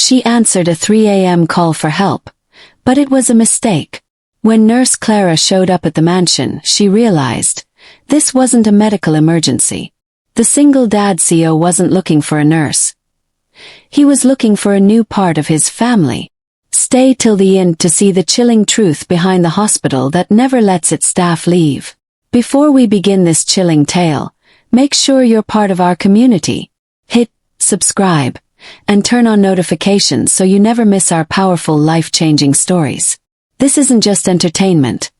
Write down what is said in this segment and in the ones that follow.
She answered a 3 a.m. call for help, but it was a mistake. When Nurse Clara showed up at the mansion, she realized this wasn't a medical emergency. The single dad CEO wasn't looking for a nurse. He was looking for a new part of his family. Stay till the end to see the chilling truth behind the hospital that never lets its staff leave. Before we begin this chilling tale, make sure you're part of our community. Hit subscribe and turn on notifications so you never miss our powerful life-changing stories. This isn't just entertainment.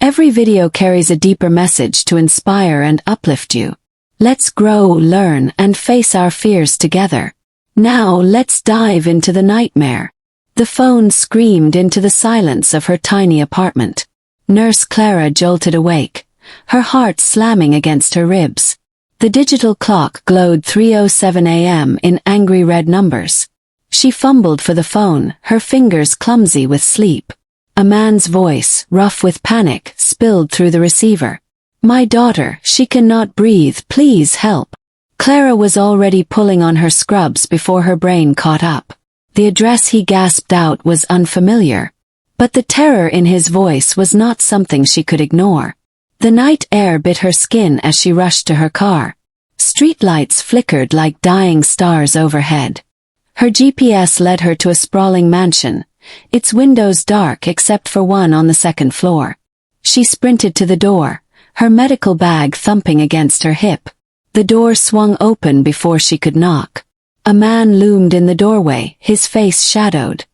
Every video carries a deeper message to inspire and uplift you. Let's grow, learn, and face our fears together. Now let's dive into the nightmare. The phone screamed into the silence of her tiny apartment. Nurse Clara jolted awake, her heart slamming against her ribs. The digital clock glowed 3:07 a.m. in angry red numbers. She fumbled for the phone, her fingers clumsy with sleep. A man's voice, rough with panic, spilled through the receiver. "My daughter, she cannot breathe, please help." Clara was already pulling on her scrubs before her brain caught up. The address he gasped out was unfamiliar, but the terror in his voice was not something she could ignore. The night air bit her skin as she rushed to her car. Streetlights flickered like dying stars overhead. Her GPS led her to a sprawling mansion, its windows dark except for one on the second floor. She sprinted to the door, her medical bag thumping against her hip. The door swung open before she could knock. A man loomed in the doorway, his face shadowed.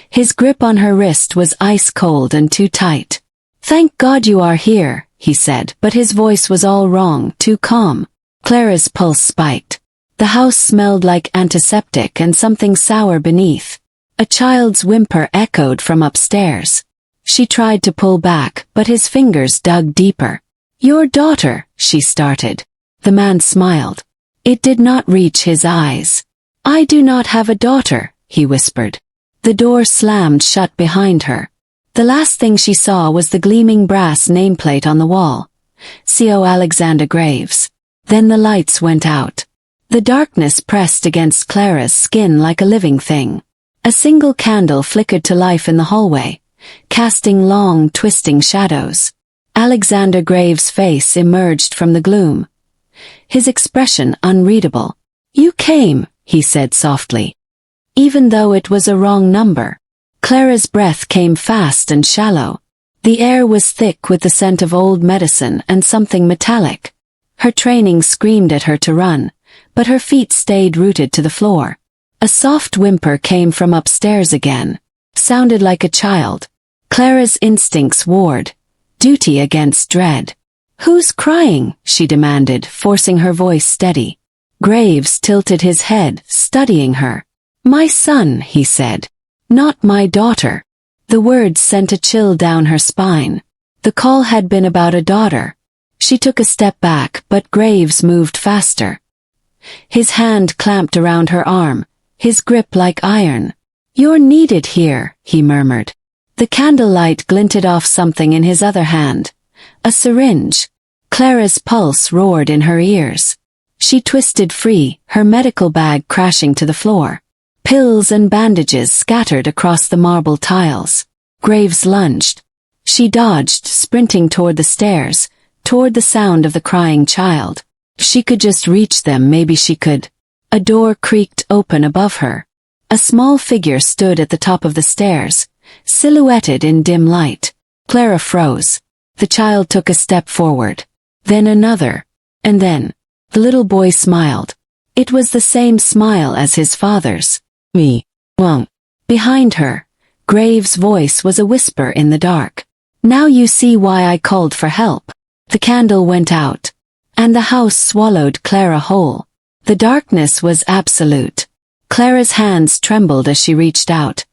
His grip on her wrist was ice cold and too tight. "Thank God you are here," he said, but his voice was all wrong, too calm. Clara's pulse spiked. The house smelled like antiseptic and something sour beneath. A child's whimper echoed from upstairs. She tried to pull back, but his fingers dug deeper. "Your daughter," she started. The man smiled. It did not reach his eyes. "I do not have a daughter," he whispered. The door slammed shut behind her. The last thing she saw was the gleaming brass nameplate on the wall. CO Alexander Graves. Then the lights went out. The darkness pressed against Clara's skin like a living thing. A single candle flickered to life in the hallway, casting long, twisting shadows. Alexander Graves' face emerged from the gloom, his expression unreadable. "You came," he said softly. Even though it was a wrong number. Clara's breath came fast and shallow. The air was thick with the scent of old medicine and something metallic. Her training screamed at her to run, but her feet stayed rooted to the floor. A soft whimper came from upstairs again. Sounded like a child. Clara's instincts warred. Duty against dread. "Who's crying?" she demanded, forcing her voice steady. Graves tilted his head, studying her. "My son," he said. "Not my daughter." The words sent a chill down her spine. The call had been about a daughter. She took a step back, but Graves moved faster. His hand clamped around her arm, his grip like iron. "You're needed here," he murmured. The candlelight glinted off something in his other hand. A syringe. Clara's pulse roared in her ears. She twisted free, her medical bag crashing to the floor. Pills and bandages scattered across the marble tiles. Graves lunged. She dodged, sprinting toward the stairs, toward the sound of the crying child. If she could just reach them, maybe she could. A door creaked open above her. A small figure stood at the top of the stairs, silhouetted in dim light. Clara froze. The child took a step forward. Then another. And then. The little boy smiled. It was the same smile as his father's. "Me won't." Behind her, Graves' voice was a whisper in the dark. "Now you see why I called for help." The candle went out, and the house swallowed Clara whole. The darkness was absolute. Clara's hands trembled as she reached out,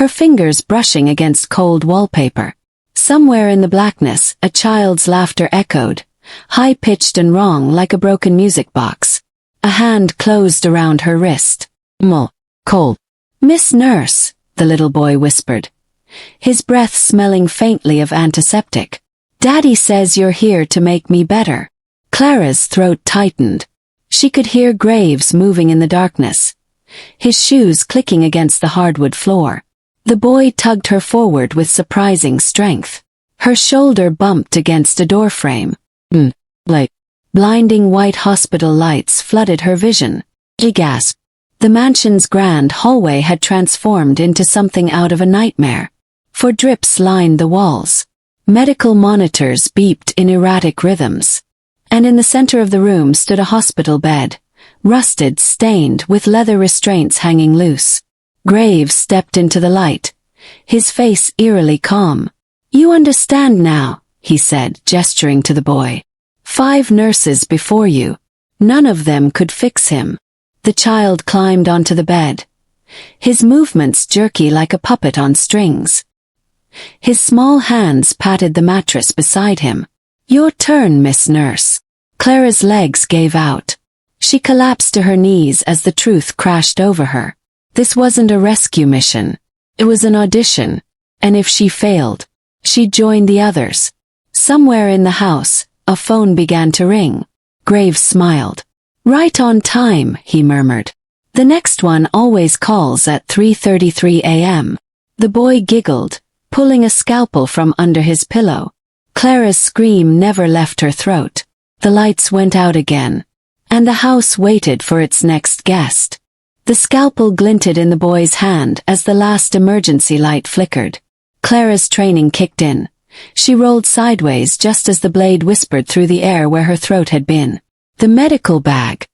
her fingers brushing against cold wallpaper. Somewhere in the blackness, a child's laughter echoed, high-pitched and wrong like a broken music box. A hand closed around her wrist. Cold. "Miss Nurse," the little boy whispered, his breath smelling faintly of antiseptic. "Daddy says you're here to make me better." Clara's throat tightened. She could hear Graves moving in the darkness, his shoes clicking against the hardwood floor. The boy tugged her forward with surprising strength. Her shoulder bumped against a doorframe. Like blinding white hospital lights flooded her vision. She gasped. The mansion's grand hallway had transformed into something out of a nightmare. For drips lined the walls. Medical monitors beeped in erratic rhythms. And in the center of the room stood a hospital bed, rusted, stained, with leather restraints hanging loose. Graves stepped into the light, his face eerily calm. "You understand now," he said, gesturing to the boy. "5 nurses before you. None of them could fix him." The child climbed onto the bed, his movements jerky like a puppet on strings. His small hands patted the mattress beside him. "Your turn, Miss Nurse." Clara's legs gave out. She collapsed to her knees as the truth crashed over her. This wasn't a rescue mission. It was an audition. And if she failed, she'd join the others. Somewhere in the house, a phone began to ring. Graves smiled. "Right on time," he murmured. "The next one always calls at 3:33 a.m. The boy giggled, pulling a scalpel from under his pillow. Clara's scream never left her throat. The lights went out again, and the house waited for its next guest. The scalpel glinted in the boy's hand as the last emergency light flickered. Clara's training kicked in. She rolled sideways just as the blade whispered through the air where her throat had been. The medical bag.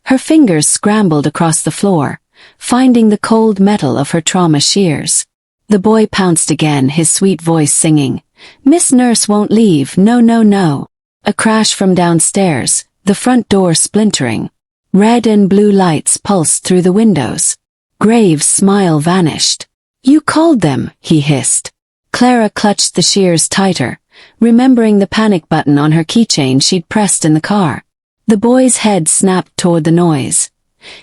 Her fingers scrambled across the floor, finding the cold metal of her trauma shears. The boy pounced again, his sweet voice singing, "Miss Nurse won't leave, no, no, no." A crash from downstairs, the front door splintering. Red and blue lights pulsed through the windows. Graves' smile vanished. "You called them," he hissed. Clara clutched the shears tighter, remembering the panic button on her keychain she'd pressed in the car. The boy's head snapped toward the noise,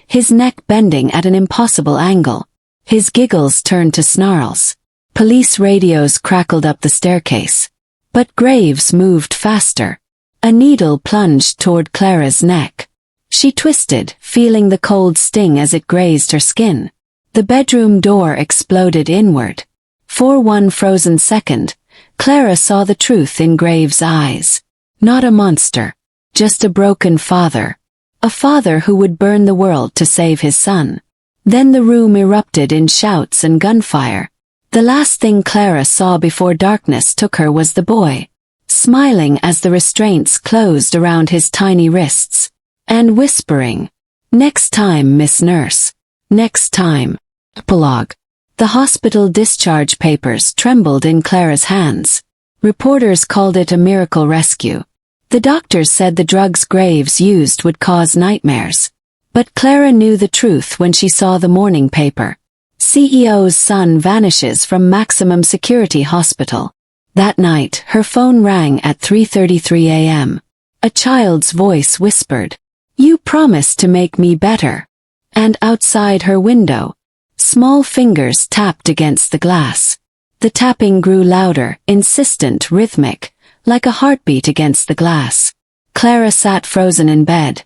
his neck bending at an impossible angle. His giggles turned to snarls. Police radios crackled up the staircase. But Graves moved faster. A needle plunged toward Clara's neck. She twisted, feeling the cold sting as it grazed her skin. The bedroom door exploded inward. For one frozen second, Clara saw the truth in Graves' eyes. Not a monster. Just a broken father. A father who would burn the world to save his son. Then the room erupted in shouts and gunfire. The last thing Clara saw before darkness took her was the boy, smiling as the restraints closed around his tiny wrists, and whispering, "Next time, Miss Nurse. Next time." Epilogue. The hospital discharge papers trembled in Clara's hands. Reporters called it a miracle rescue. The doctors said the drugs Graves used would cause nightmares. But Clara knew the truth when she saw the morning paper. CEO's son vanishes from maximum security hospital. That night, her phone rang at 3:33 a.m. A child's voice whispered, "You promised to make me better." And outside her window, small fingers tapped against the glass. The tapping grew louder, insistent, rhythmic, like a heartbeat against the glass. Clara sat frozen in bed,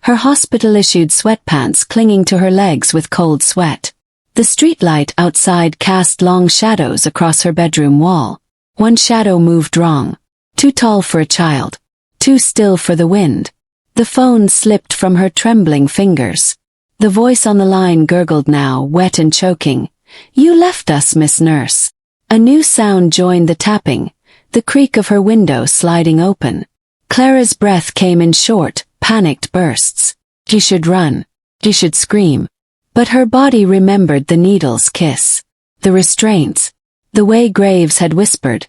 her hospital-issued sweatpants clinging to her legs with cold sweat. The streetlight outside cast long shadows across her bedroom wall. One shadow moved wrong. Too tall for a child. Too still for the wind. The phone slipped from her trembling fingers. The voice on the line gurgled now, wet and choking. "You left us, Miss Nurse." A new sound joined the tapping, the creak of her window sliding open. Clara's breath came in short, panicked bursts. She should run. She should scream. But her body remembered the needle's kiss. The restraints. The way Graves had whispered.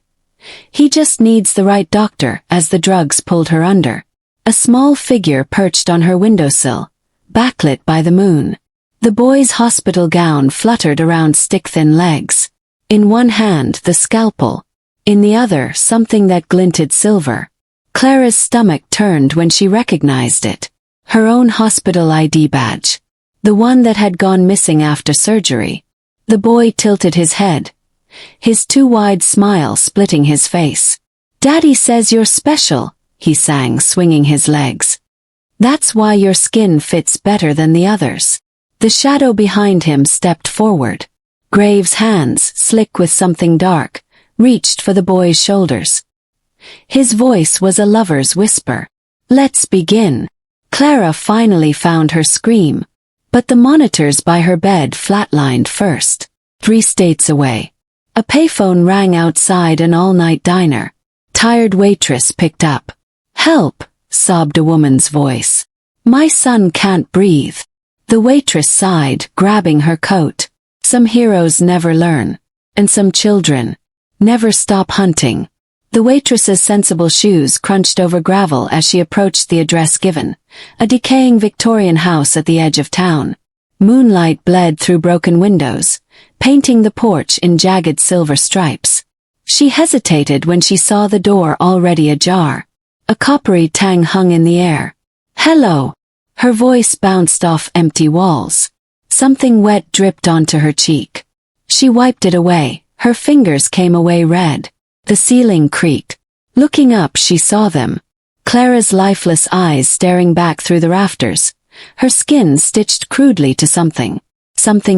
"He just needs the right doctor," as the drugs pulled her under. A small figure perched on her windowsill, backlit by the moon. The boy's hospital gown fluttered around stick-thin legs. In one hand, the scalpel. In the other, something that glinted silver. Clara's stomach turned when she recognized it. Her own hospital ID badge. The one that had gone missing after surgery. The boy tilted his head, his too wide smile splitting his face. "Daddy says you're special," he sang, swinging his legs. "That's why your skin fits better than the others." The shadow behind him stepped forward. Graves' hands, slick with something dark, reached for the boy's shoulders. His voice was a lover's whisper. "Let's begin." Clara finally found her scream. But the monitors by her bed flatlined first. 3 states away. A payphone rang outside an all-night diner. Tired waitress picked up. "Help," sobbed a woman's voice. "My son can't breathe." The waitress sighed, grabbing her coat. Some heroes never learn. And some children never stop hunting. The waitress's sensible shoes crunched over gravel as she approached the address given, a decaying Victorian house at the edge of town. Moonlight bled through broken windows, painting the porch in jagged silver stripes. She hesitated when she saw the door already ajar. A coppery tang hung in the air. "Hello." Her voice bounced off empty walls. Something wet dripped onto her cheek. She wiped it away. Her fingers came away red. The ceiling creaked. Looking up, she saw them. Clara's lifeless eyes staring back through the rafters, her skin stitched crudely to something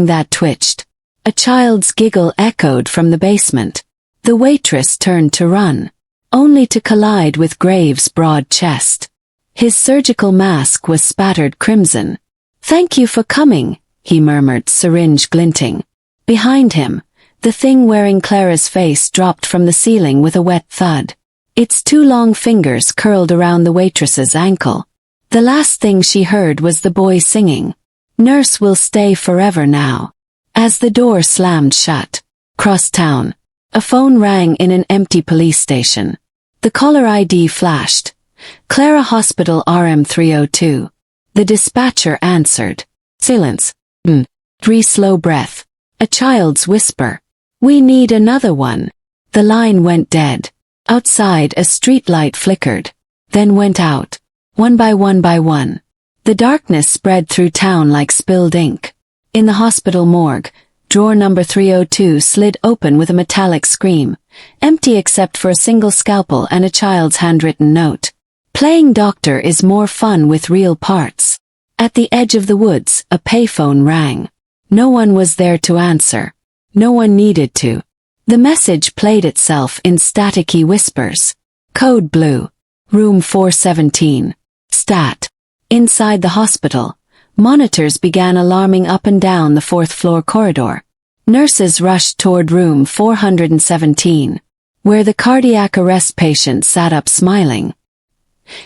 that twitched. A child's giggle echoed from the basement. The waitress turned to run, only to collide with Graves' broad chest. His surgical mask was spattered crimson. "Thank you for coming," he murmured, syringe glinting. Behind him, the thing wearing Clara's face dropped from the ceiling with a wet thud. Its 2 long fingers curled around the waitress's ankle. The last thing she heard was the boy singing, "Nurse will stay forever now." As the door slammed shut, cross town, a phone rang in an empty police station. The caller ID flashed. "Clara Hospital RM 302. The dispatcher answered. Silence. 3 slow breath. A child's whisper. "We need another one." The line went dead. Outside, a streetlight flickered, then went out, one by one. The darkness spread through town like spilled ink. In the hospital morgue, drawer number 302 slid open with a metallic scream, empty except for a single scalpel and a child's handwritten note. "Playing doctor is more fun with real parts." At the edge of the woods, a payphone rang. No one was there to answer. No one needed to. The message played itself in staticky whispers. Code blue. Room 417. Stat. Inside the hospital, monitors began alarming up and down the 4th-floor corridor. Nurses rushed toward room 417, where the cardiac arrest patient sat up smiling.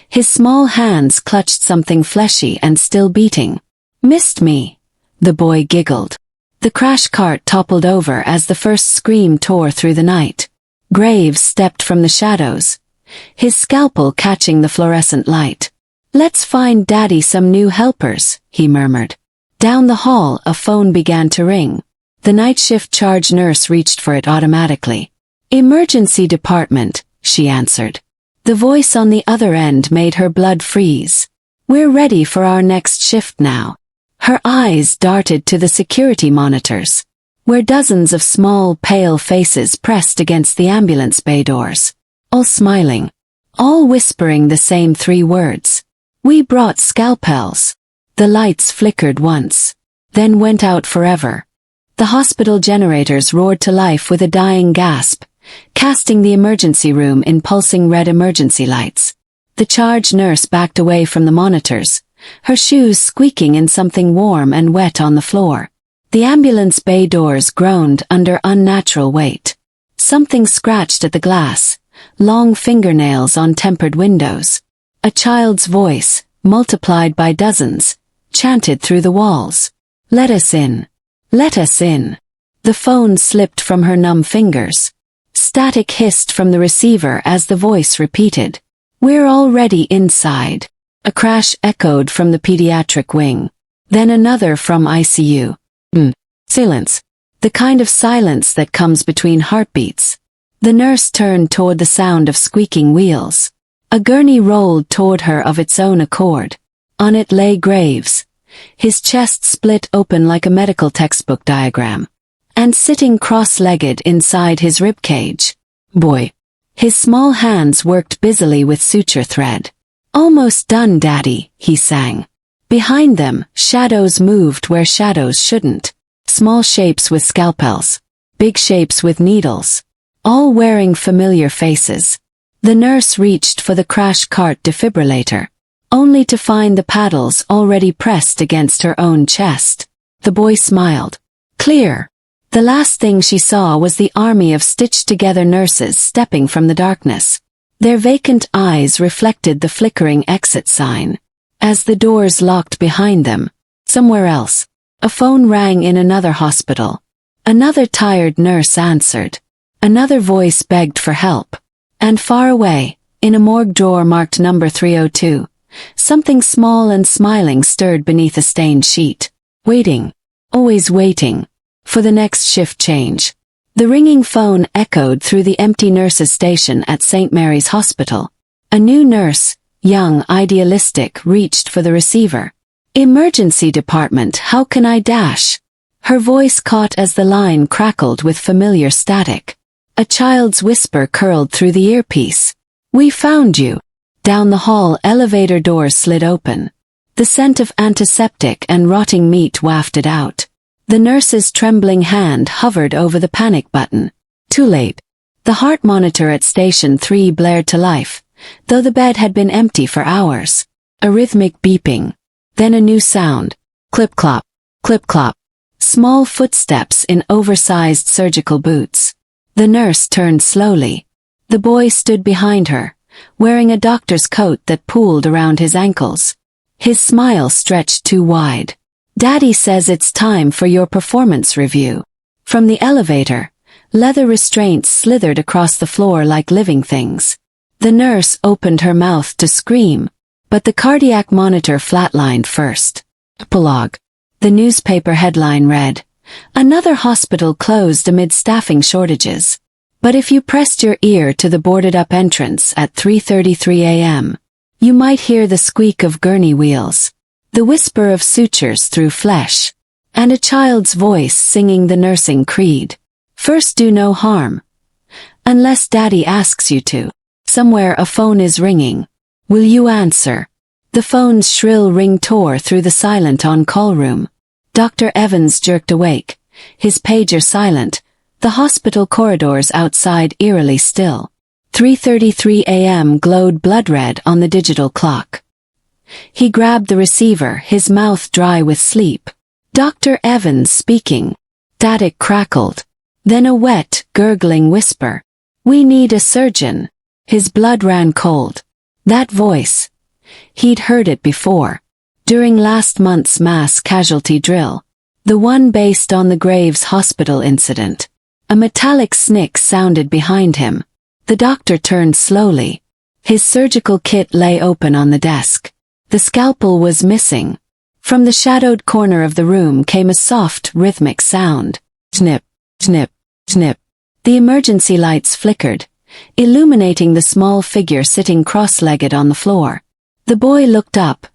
His small hands clutched something fleshy and still beating. "Missed me," the boy giggled. The crash cart toppled over as the first scream tore through the night. Graves stepped from the shadows, his scalpel catching the fluorescent light. "Let's find Daddy some new helpers," he murmured. Down the hall, a phone began to ring. The night shift charge nurse reached for it automatically. "Emergency department," she answered. The voice on the other end made her blood freeze. "We're ready for our next shift now." Her eyes darted to the security monitors, where dozens of small, pale faces pressed against the ambulance bay doors, all smiling, all whispering the same 3 words. "We brought scalpels." The lights flickered once, then went out forever. The hospital generators roared to life with a dying gasp, casting the emergency room in pulsing red emergency lights. The charge nurse backed away from the monitors, her shoes squeaking in something warm and wet on the floor. The ambulance bay doors groaned under unnatural weight. Something scratched at the glass, long fingernails on tempered windows. A child's voice, multiplied by dozens, chanted through the walls. "Let us in. Let us in." The phone slipped from her numb fingers. Static hissed from the receiver as the voice repeated, "We're already inside." A crash echoed from the pediatric wing. Then another from ICU. Silence. The kind of silence that comes between heartbeats. The nurse turned toward the sound of squeaking wheels. A gurney rolled toward her of its own accord. On it lay Graves, his chest split open like a medical textbook diagram, and sitting cross-legged inside his ribcage. "Boy." His small hands worked busily with suture thread. "Almost done, Daddy," he sang. Behind them, shadows moved where shadows shouldn't. Small shapes with scalpels. Big shapes with needles. All wearing familiar faces. The nurse reached for the crash cart defibrillator, only to find the paddles already pressed against her own chest. The boy smiled. Clear. The last thing she saw was the army of stitched-together nurses stepping from the darkness. Their vacant eyes reflected the flickering exit sign. As the doors locked behind them, somewhere else, a phone rang in another hospital. Another tired nurse answered. Another voice begged for help. And far away, in a morgue drawer marked number 302, something small and smiling stirred beneath a stained sheet. Waiting. Always waiting. For the next shift change. The ringing phone echoed through the empty nurses' station at St. Mary's Hospital. A new nurse, young, idealistic, reached for the receiver. Emergency department, how can I dash? Her voice caught as the line crackled with familiar static. A child's whisper curled through the earpiece. We found you. Down the hall, elevator doors slid open. The scent of antiseptic and rotting meat wafted out. The nurse's trembling hand hovered over the panic button. Too late. The heart monitor at Station 3 blared to life, though the bed had been empty for hours. A rhythmic beeping. Then a new sound. Clip-clop. Clip-clop. Small footsteps in oversized surgical boots. The nurse turned slowly. The boy stood behind her, wearing a doctor's coat that pooled around his ankles. His smile stretched too wide. Daddy says it's time for your performance review. From the elevator, leather restraints slithered across the floor like living things. The nurse opened her mouth to scream, but the cardiac monitor flatlined first. Epilogue. The newspaper headline read, Another hospital closed amid staffing shortages. But if you pressed your ear to the boarded-up entrance at 3:33 a.m., you might hear the squeak of gurney wheels, the whisper of sutures through flesh, and a child's voice singing the nursing creed. First do no harm. Unless Daddy asks you to. Somewhere a phone is ringing. Will you answer? The phone's shrill ring tore through the silent on-call room. Dr. Evans jerked awake, his pager silent, the hospital corridors outside eerily still. 3:33 a.m. glowed blood-red on the digital clock. He grabbed the receiver, his mouth dry with sleep. Dr. Evans speaking. Static crackled. Then a wet, gurgling whisper. We need a surgeon. His blood ran cold. That voice. He'd heard it before. During last month's mass casualty drill. The one based on the Graves Hospital incident. A metallic snick sounded behind him. The doctor turned slowly. His surgical kit lay open on the desk. The scalpel was missing. From the shadowed corner of the room came a soft, rhythmic sound. Snip, snip, snip. The emergency lights flickered, illuminating the small figure sitting cross-legged on the floor. The boy looked up,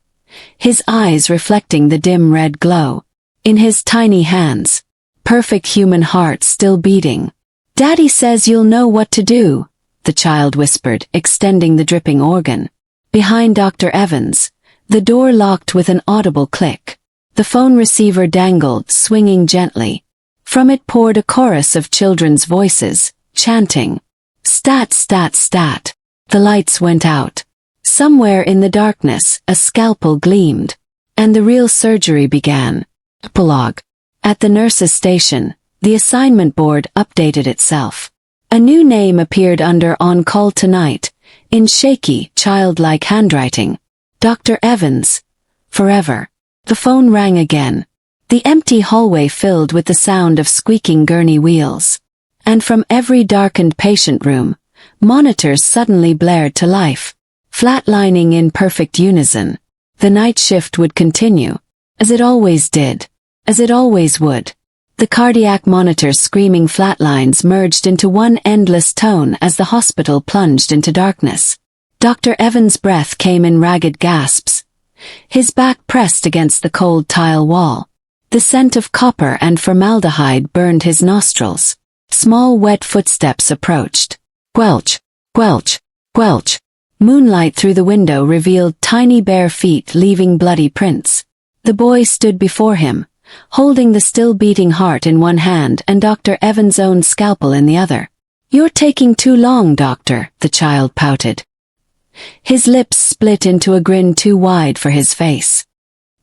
his eyes reflecting the dim red glow. In his tiny hands, perfect human heart still beating. Daddy says you'll know what to do, the child whispered, extending the dripping organ. Behind Dr. Evans, the door locked with an audible click. The phone receiver dangled, swinging gently. From it poured a chorus of children's voices, chanting. Stat, stat, stat. The lights went out. Somewhere in the darkness, a scalpel gleamed. And the real surgery began. Epilogue. At the nurse's station, the assignment board updated itself. A new name appeared under On Call Tonight, in shaky, childlike handwriting. Dr. Evans. Forever. The phone rang again. The empty hallway filled with the sound of squeaking gurney wheels. And from every darkened patient room, monitors suddenly blared to life, flatlining in perfect unison. The night shift would continue, as it always did, as it always would. The cardiac monitor's screaming flatlines merged into one endless tone as the hospital plunged into darkness. Dr. Evans' breath came in ragged gasps, his back pressed against the cold tile wall. The scent of copper and formaldehyde burned his nostrils. Small wet footsteps approached. Quelch, quelch, quelch. Moonlight through the window revealed tiny bare feet leaving bloody prints. The boy stood before him, holding the still beating heart in one hand and Dr. Evans' own scalpel in the other. "You're taking too long, doctor," the child pouted. His lips split into a grin too wide for his face.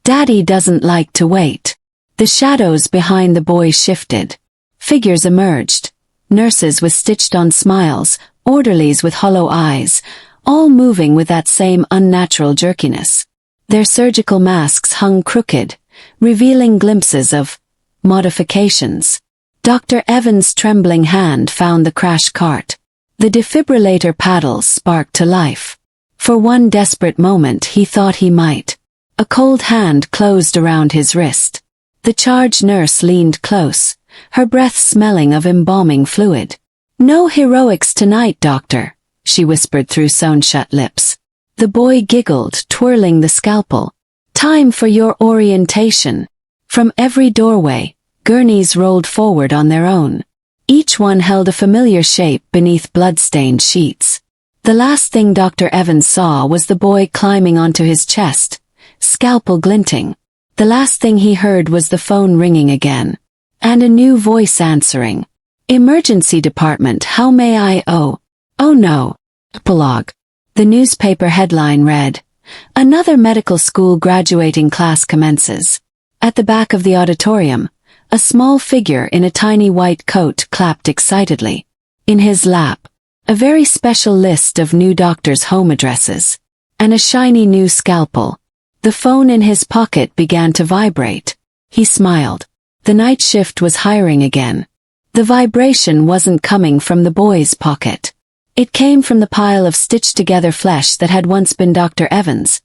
"Daddy doesn't like to wait." The shadows behind the boy shifted. Figures emerged. Nurses with stitched-on smiles, orderlies with hollow eyes, all moving with that same unnatural jerkiness. Their surgical masks hung crooked, revealing glimpses of modifications. Dr. Evans' trembling hand found the crash cart. The defibrillator paddles sparked to life. For one desperate moment he thought he might. A cold hand closed around his wrist. The charge nurse leaned close, her breath smelling of embalming fluid. "No heroics tonight, doctor," she whispered through sewn-shut lips. The boy giggled, twirling the scalpel. "Time for your orientation." From every doorway, gurneys rolled forward on their own. Each one held a familiar shape beneath blood-stained sheets. The last thing Dr. Evans saw was the boy climbing onto his chest, scalpel glinting. The last thing he heard was the phone ringing again. And a new voice answering. "Emergency department, how may I oh no." Epilogue. The newspaper headline read, "Another medical school graduating class commences." At the back of the auditorium, a small figure in a tiny white coat clapped excitedly. In his lap, a very special list of new doctors' home addresses. And a shiny new scalpel. The phone in his pocket began to vibrate. He smiled. The night shift was hiring again. The vibration wasn't coming from the boy's pocket. It came from the pile of stitched-together flesh that had once been Dr. Evans,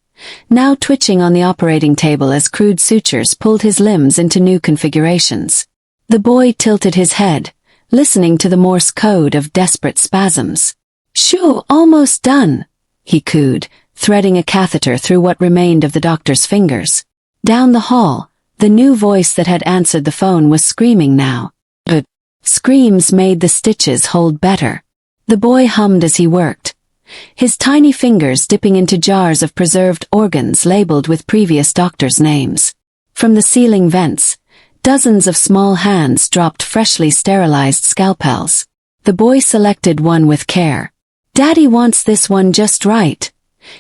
now twitching on the operating table as crude sutures pulled his limbs into new configurations. The boy tilted his head, listening to the Morse code of desperate spasms. "Shoo, almost done," he cooed, threading a catheter through what remained of the doctor's fingers. Down the hall, the new voice that had answered the phone was screaming now. But screams made the stitches hold better. The boy hummed as he worked, his tiny fingers dipping into jars of preserved organs labeled with previous doctors' names. From the ceiling vents, dozens of small hands dropped freshly sterilized scalpels. The boy selected one with care. "Daddy wants this one just right,"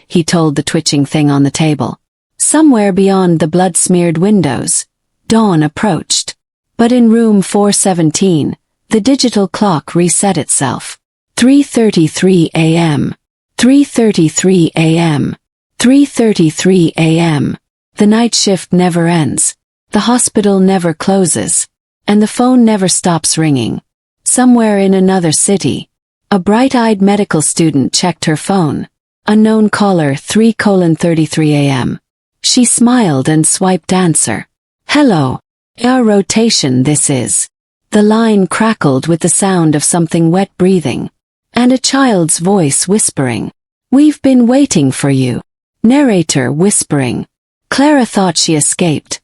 he told the twitching thing on the table. Somewhere beyond the blood-smeared windows, dawn approached. But in room 417, the digital clock reset itself. 3:33 a.m. 3:33 a.m. 3:33 a.m. The night shift never ends. The hospital never closes. And the phone never stops ringing. Somewhere in another city, a bright-eyed medical student checked her phone. Unknown caller 3:33 a.m. She smiled and swiped answer. "Hello. Our rotation this is." The line crackled with the sound of something wet breathing. And a child's voice whispering. "We've been waiting for you." Narrator whispering. Clara thought she escaped.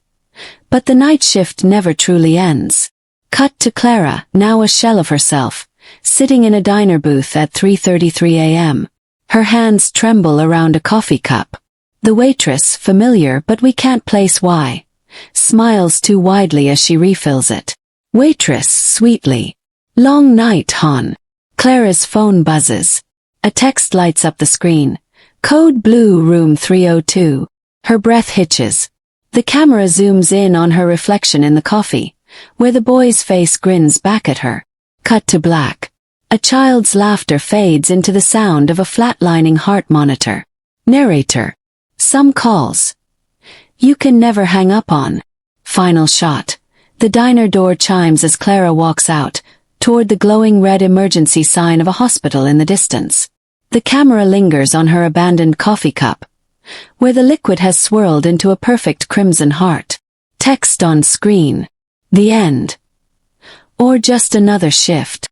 But the night shift never truly ends. Cut to Clara, now a shell of herself, sitting in a diner booth at 3:33 a.m. Her hands tremble around a coffee cup. The waitress, familiar but we can't place why, smiles too widely as she refills it. Waitress, sweetly. "Long night, hon." Clara's phone buzzes. A text lights up the screen. "Code blue, room 302. Her breath hitches. The camera zooms in on her reflection in the coffee, where the boy's face grins back at her. Cut to black. A child's laughter fades into the sound of a flatlining heart monitor. Narrator. Some calls. You can never hang up on. Final shot. The diner door chimes as Clara walks out, toward the glowing red emergency sign of a hospital in the distance. The camera lingers on her abandoned coffee cup, where the liquid has swirled into a perfect crimson heart. Text on screen. The end. Or just another shift.